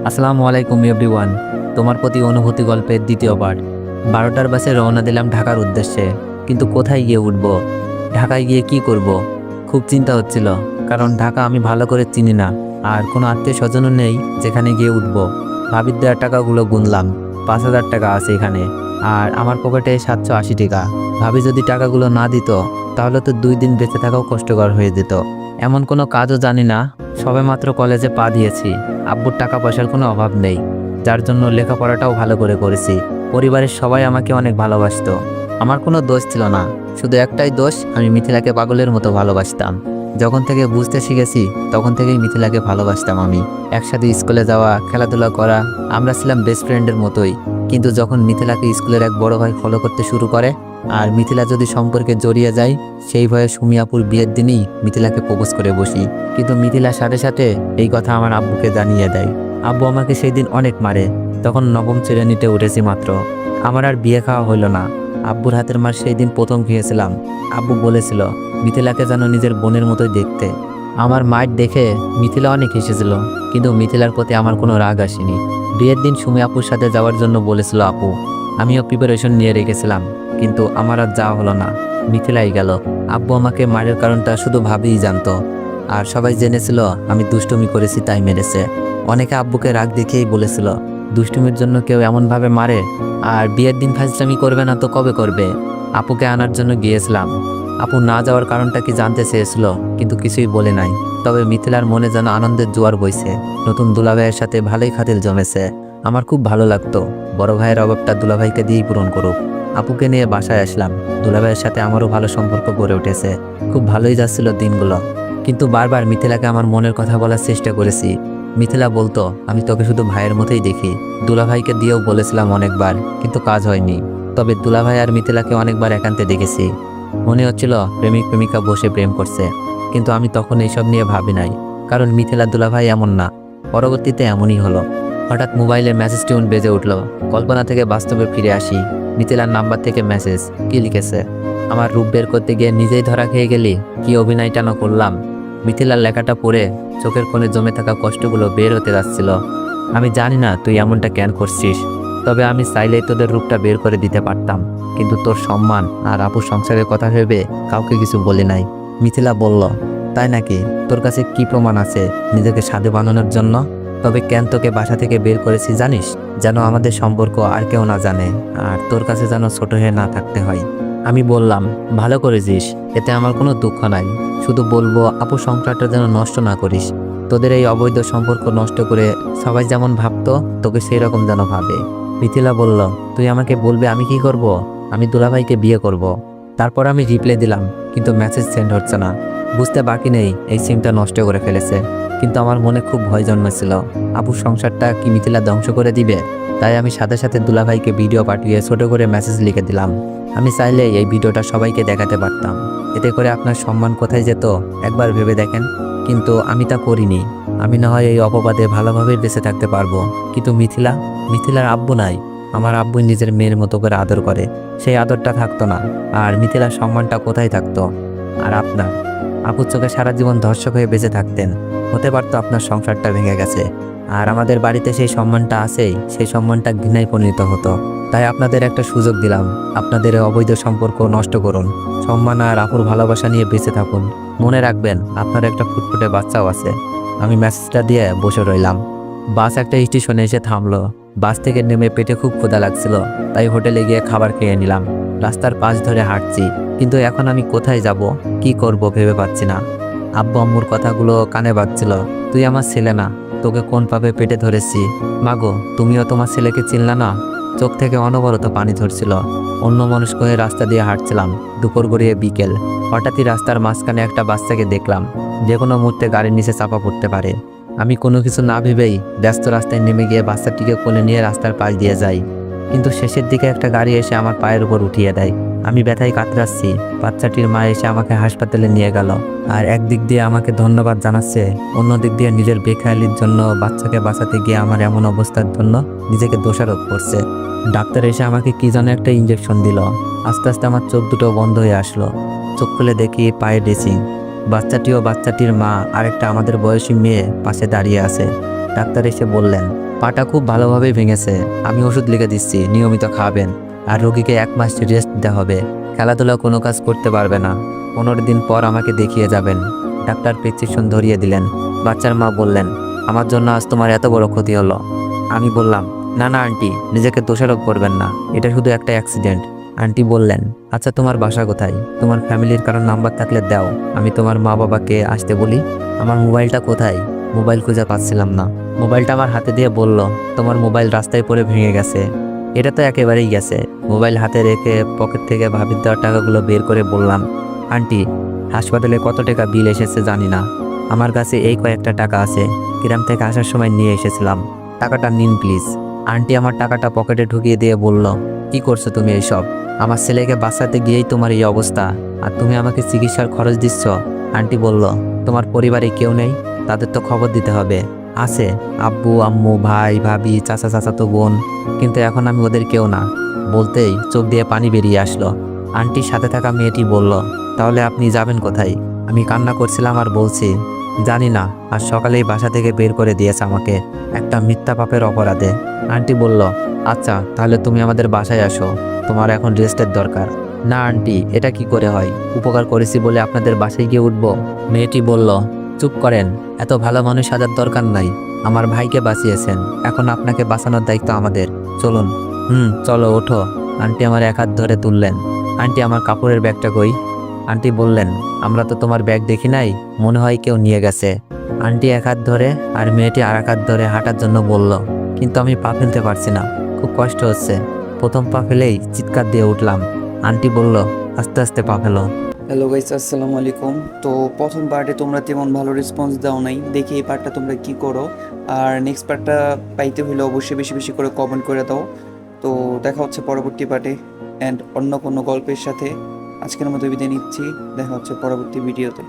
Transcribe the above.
আসসালামু আলাইকুম এভরিওয়ান। তোমার প্রতি অনুভূতি গল্পের দ্বিতীয় পার্ট। 12টার বাসে রওনা দিলাম ঢাকার উদ্দেশ্যে, কিন্তু কোথায় গিয়ে উঠব, ঢাকায় গিয়ে কি করব, খুব চিন্তা হচ্ছিল। কারণ ঢাকা আমি ভালো করে চিনি না, আর কোনো আত্মীয় স্বজনও নেই যেখানে গিয়ে উঠব। ভাবির দেওয়ার টাকাগুলো গুনলাম, 5,000 টাকা আছে এখানে, আর আমার পকেটে 780 টাকা। ভাবি যদি টাকাগুলো না দিত তাহলে তো 2 দিন বেঁচে থাকাও কষ্টকর হয়ে যেত। এমন কোনো কাজও জানি না, সবেমাত্র কলেজে পা দিয়েছি। আব্বুর টাকা পয়সার কোনো অভাব নেই, যার জন্য লেখাপড়াটাও ভালো করে করেছি। পরিবারের সবাই আমাকে অনেক ভালোবাসতো। আমার কোনো দোষ ছিল না, শুধু একটাই দোষ, আমি মিথিলাকে পাগলের মতো ভালোবাসতাম। যখন থেকে বুঝতে শিখেছি তখন থেকেই মিথিলাকে ভালোবাসতাম আমি। একসাথে স্কুলে যাওয়া, খেলাধুলা করা, আমরা ছিলাম বেস্ট ফ্রেন্ডের মতোই। কিন্তু যখন মিথিলাকে স্কুলের এক বড় ভাই ফলো করতে শুরু করে, আর মিথিলা যদি সম্পর্কে জড়িয়ে যায়, সেই ভয়ে সুমিয়াপুর বিয়ের দিনই মিথিলাকে প্রপোজ করে বসি। কিন্তু মিথিলার সাথে সাথে এই কথা আমার আব্বুকে জানিয়ে দেয়। আব্বু আমাকে সেই দিন অনেক মারে। তখন নবম শ্রেণীতে উঠেছি মাত্র। আমার আর বিয়ে খাওয়া হলো না। আব্বুর হাতের মার সেই দিন প্রথম খেয়েছিলাম। আব্বু বলেছিল মিথিলাকে যেন নিজের বোনের মতোই দেখতে। আমার মায়ের দেখে মিথিলা অনেক হেসেছিল, কিন্তু মিথিলার প্রতি আমার কোনো রাগ আসেনি। বিয়ের দিন সুমি আপুর সাথে যাওয়ার জন্য বলেছিল আপু, আমিও প্রিপারেশন নিয়ে রেখেছিলাম, কিন্তু আমার আর যাওয়া হলো না, মিথিলাই গেল। আব্বু আমাকে মারের কারণটা শুধু ভাবিই জানতো, আর সবাই জেনেছিল আমি দুষ্টুমি করেছি তাই মেরেছে। অনেকে আব্বুকে রাগ দেখিয়েই বলেছিল দুষ্টুমির জন্য কেউ এমনভাবে মারে, আর বিয়ের দিন ফাজলামি করবে না তো কবে করবে। আপুকে আনার জন্য গিয়েছিলাম। আপু না যাওয়ার কারণটা কি জানতে চেয়েছিল, কিন্তু কিছুই বলে নাই। তবে মিথিলার মনে যেন আনন্দের জোয়ার বইছে। নতুন দুলাভাইয়ের সাথে ভালোই খাতির জমেছে। আমার খুব ভালো লাগতো বড় ভাইয়ের অভাবটা দুলাভাইকে দিয়েই পূরণ করুক। আপুকে নিয়ে বাসায় আসলাম। দুলাভাইয়ের সাথে আমারও ভালো সম্পর্ক গড়ে উঠেছে। খুব ভালোই যাচ্ছিল দিনগুলো। কিন্তু বারবার মিথিলাকে আমার মনের কথা বলার চেষ্টা করেছি। মিথিলা বলতো আমি তোকে শুধু ভাইয়ের মতোই দেখি। দুলাভাইকে দিয়েও বলেছিলাম অনেকবার, কিন্তু কাজ হয়নি। তবে দুলাভাই আর মিথিলাকে অনেকবার একান্তে দেখেছি। মনে হচ্ছিল প্রেমিক প্রেমিকা বসে প্রেম করছে, কিন্তু আমি তখন এইসব নিয়ে ভাবি নাই, কারণ মিথিলা দুলাভাই এমন না। পরবর্তীতে এমনই হলো। হঠাৎ মোবাইলের মেসেজ টিউন বেজে উঠল। কল্পনা থেকে বাস্তবে ফিরে আসি। মিথিলার নাম্বার থেকে মেসেজ। কি লিখেছে? আমার রূপ বের করতে গিয়ে নিজেই ধরা খেয়ে গেলি, কি অভিনয়টা না করলাম। মিথিলার লেখাটা পড়ে চোখের কোণে জমে থাকা কষ্টগুলো বের হতে যাচ্ছিল। আমি জানি না তুই এমনটা কেন করছিস, তবে আমি চাইলেই তোদের রূপটা বের করে দিতে পারতাম, কিন্তু তোর সম্মান আর আপুর সংসারের কথা ভেবে কাউকে কিছু বলি নাই। মিথিলা বলল, তাই নাকি? তোর কাছে কি প্রমাণ আছে নিজেকে সাধু বানানোর জন্য? তবে কেন তোকে বাসা থেকে বের করেছি জানিস? যেন আমাদের সম্পর্ক আর কেউ না জানে, আর তোর কাছে যেন ছোট হয়ে না থাকতে হয়। আমি বললাম, ভালো করেছিস, এতে আমার কোনো দুঃখ নাই। শুধু বলবো আপুর সংসারটা যেন নষ্ট না করিস। তোদের এই অবৈধ সম্পর্ক নষ্ট করে সবাই যেমন ভাবতো তোকে সেই রকম যেন ভাবে। মিথিলা বলল, তুই আমাকে বলবে আমি কি করব? আমি দুলাভাইকে বিয়ে করব। তারপর আমি রিপ্লাই দিলাম, কিন্তু মেসেজ সেন্ড হচ্ছে না। বুঝতে বাকি নেই এই সিমটা নষ্ট করে ফেলেছে। কিন্তু আমার মনে খুব ভয় জন্মেছিল, আপুর সংসারটা কি মিথিলা ধ্বংস করে দিবে। তাই আমি সাথে সাথে দুলাভাইকে ভিডিও পাঠিয়ে ছোট করে মেসেজ লিখে দিলাম। আমি চাইলে এই ভিডিওটা সবাইকে দেখাতে পারতাম, এতে করে আপনার সম্মান কোথায় যেত একবার ভেবে দেখেন। কিন্তু আমি তা করিনি। আমি না হয় এই অপবাদে ভালোভাবে বেঁচে থাকতে পারবো, কিন্তু মিথিলার আব্বু নাই। আমার আব্বু নিজের মেয়ের মতো করে আদর করে, সেই আদরটা থাকতো না। আর মিথিলার সম্মানটা কোথায় থাকতো? আর আপনার আপুর চোখে সারা জীবন ধর্ষক হয়ে বেঁচে থাকতেন। হতে পারতো আপনার সংসারটা ভেঙে গেছে, আর আমাদের বাড়িতে সেই সম্মানটা আছেই, সেই সম্মানটা ঘৃণায় পরিণত হতো। তাই আপনাদের একটা সুযোগ দিলাম, আপনাদের অবৈধ সম্পর্ক নষ্ট করুন, সম্মান আর আপুর ভালোবাসা নিয়ে বেঁচে থাকুন। মনে রাখবেন আপনার একটা ফুটফুটে বাচ্চাও আছে। আমি মেসেজটা দিয়ে বসে রইলাম। বাস একটা স্টেশনে এসে থামলো। বাস থেকে নেমে পেটে খুব ক্ষুধা লাগছিল, তাই হোটেলে গিয়ে খাবার খেয়ে নিলাম। রাস্তার পাশ ধরে হাঁটছি, কিন্তু এখন আমি কোথায় যাব, কি করব ভেবে পাচ্ছি না। আব্বু আম্মুর কথাগুলো কানে বাজছিল। তুই আমার ছেলে না, তোকে কোন পাবে পেটে ধরেছি। মাগো, তুমিও তোমার ছেলেকে চিনলা না? চোখ থেকে অনবরত পানি ধরছিল। অন্য মনস্ক হয়ে রাস্তা দিয়ে হাঁটছিলাম। দুপুর গড়িয়ে বিকেল। হঠাৎই রাস্তার মাঝখানে একটা বাচ্চাকে দেখলাম, যে কোনো মুহূর্তে গাড়ির নিচে চাপা পড়তে পারে। আমি কোনো কিছু না ভেবেই ব্যস্ত রাস্তায় নেমে গিয়ে বাচ্চাটিকে কোলে নিয়ে রাস্তার পাশ দিয়ে যাই, কিন্তু শেষের দিকে একটা গাড়ি এসে আমার পায়ের উপর উঠিয়ে দেয়। আমি ব্যথায় কাতরাচ্ছি। বাচ্চাটির মা এসে আমাকে হাসপাতালে নিয়ে গেল, আর একদিক দিয়ে আমাকে ধন্যবাদ জানাচ্ছে, অন্য দিক দিয়ে নিজের বেখেয়ালির জন্য বাচ্চাকে বাঁচাতে গিয়ে আমার এমন অবস্থার জন্য নিজেকে দোষারোপ করছে। ডাক্তার এসে আমাকে কি যেন একটা ইঞ্জেকশন দিল। আস্তে আস্তে আমার চোখ দুটো বন্ধ হয়ে আসলো। চোখ খুলে দেখি পায়ে ড্রেসিং। বাচ্চাটি ও বাচ্চাটির মা আরেকটা আমাদের বয়সী মেয়ে পাশে দাঁড়িয়ে আছে। ডাক্তার এসে বললেন, পাটা খুব ভালোভাবে ভেঙেছে। আমি ওষুধ লিখে দিচ্ছি, নিয়মিত খাবেন। আর রোগীকে 1 মাস রেস্ট দিতে হবে। খেলাধুলা কোনো কাজ করতে পারবে না। 15 দিন পর আমাকে দেখিয়ে যাবেন। ডাক্তার প্রেসক্রিপশন ধরিয়ে দিলেন। বাচ্চার মা বললেন, আমার জন্য আজ তোমার এত বড় ক্ষতি হলো। আমি বললাম, না না আন্টি, নিজেকে দোষারোপ করবেন না, এটা শুধু একটা অ্যাক্সিডেন্ট। আন্টি বললেন, আচ্ছা তোমার বাসা কোথায়? তোমার ফ্যামিলির কারোর নাম্বার থাকলে দাও, আমি তোমার মা বাবাকে আসতে বলি। আমার মোবাইলটা কোথায়? মোবাইল খুঁজে পাচ্ছিলাম না। মোবাইলটা আমার হাতে দিয়ে বলল, তোমার মোবাইল রাস্তায় পড়ে ভেঙে গেছে। এটা তো একেবারেই গেছে। মোবাইল হাতে রেখে পকেট থেকে ভাবির দেওয়ার টাকাগুলো বের করে বললাম, আন্টি, হাসপাতালে কত টাকা বিল এসেছে জানি না, আমার কাছে এই কয়েকটা টাকা আছে, গ্রাম থেকে আসার সময় নিয়ে এসেছিলাম, টাকাটা নিন প্লিজ। আন্টি আমার টাকাটা পকেটে ঢুকিয়ে দিয়ে বলল, কি করছো তুমি এইসব? আমার ছেলেকে বাঁচাতে গিয়েই তোমার এই অবস্থা, আর তুমি আমাকে চিকিৎসার খরচ দিচ্ছ। আন্টি বলল, তোমার পরিবারে কেউ নেই? তাদের তো খবর দিতে হবে। আছে, আব্বু আম্মু ভাই ভাবি চাচা চাচাতো বোন, কিন্তু এখন আমি ওদের কেউ না। বলতেই চোখ দিয়ে পানি বেরিয়ে আসলো। আন্টির সাথে থাকা মেয়েটি বলল, তাহলে আপনি যাবেন কোথায়? আমি কান্না করছিলাম আর বলছি, জানি না, আর সকালেই বাসা থেকে বের করে দিয়েছে আমাকে একটা মিথ্যা পাপের অপরাধে। আন্টি বলল, আচ্ছা তাহলে তুমি আমাদের বাসায় আসো, তোমার এখন রেস্টের দরকার। না আন্টি, এটা কি করে হয়? উপকার করেছি বলে আপনাদের বাসায় গিয়ে উঠবো? মেয়েটি বলল, চুপ করেন, এত ভালো মানুষ সাজার দরকার নাই। আমার ভাইকে বাঁচিয়েছেন, এখন আপনাকে বাঁচানোর দায়িত্ব আমাদের। চলুন। চলো ওঠো। আন্টি আমার 1 হাত ধরে তুললেন। আন্টি আমার কাপড়ের ব্যাগটা কই? আন্টি বললেন, আমরা তো তোমার ব্যাগ দেখি নাই, মনে হয় কেউ নিয়ে গেছে। আন্টি 1 হাত ধরে আর মেয়েটি আর 1 হাত ধরে হাঁটার জন্য বলল, কিন্তু আমি পা ফেলতে পারছি না, খুব কষ্ট হচ্ছে। প্রথম পা ফেলেই চিৎকার দিয়ে উঠলাম। আন্টি বলল, আস্তে আস্তে পা ফেলো। হ্যালো গাইস, আসসালামু আলাইকুম। তো প্রথম পার্টে তোমরা তেমন ভালো রেসপন্স দাও নাই, দেখি এই পার্টটা তোমরা কি করো। আর নেক্সট পার্টটা পাইতে হলে অবশ্যই বেশি বেশি করে কমেন্ট করে দাও। তো দেখা হচ্ছে পরবর্তী পার্টে অ্যান্ড অন্য কোনো গল্পের সাথে। আজকের মতো বিদায় নিচ্ছি, দেখা হচ্ছে পরবর্তী ভিডিওতে।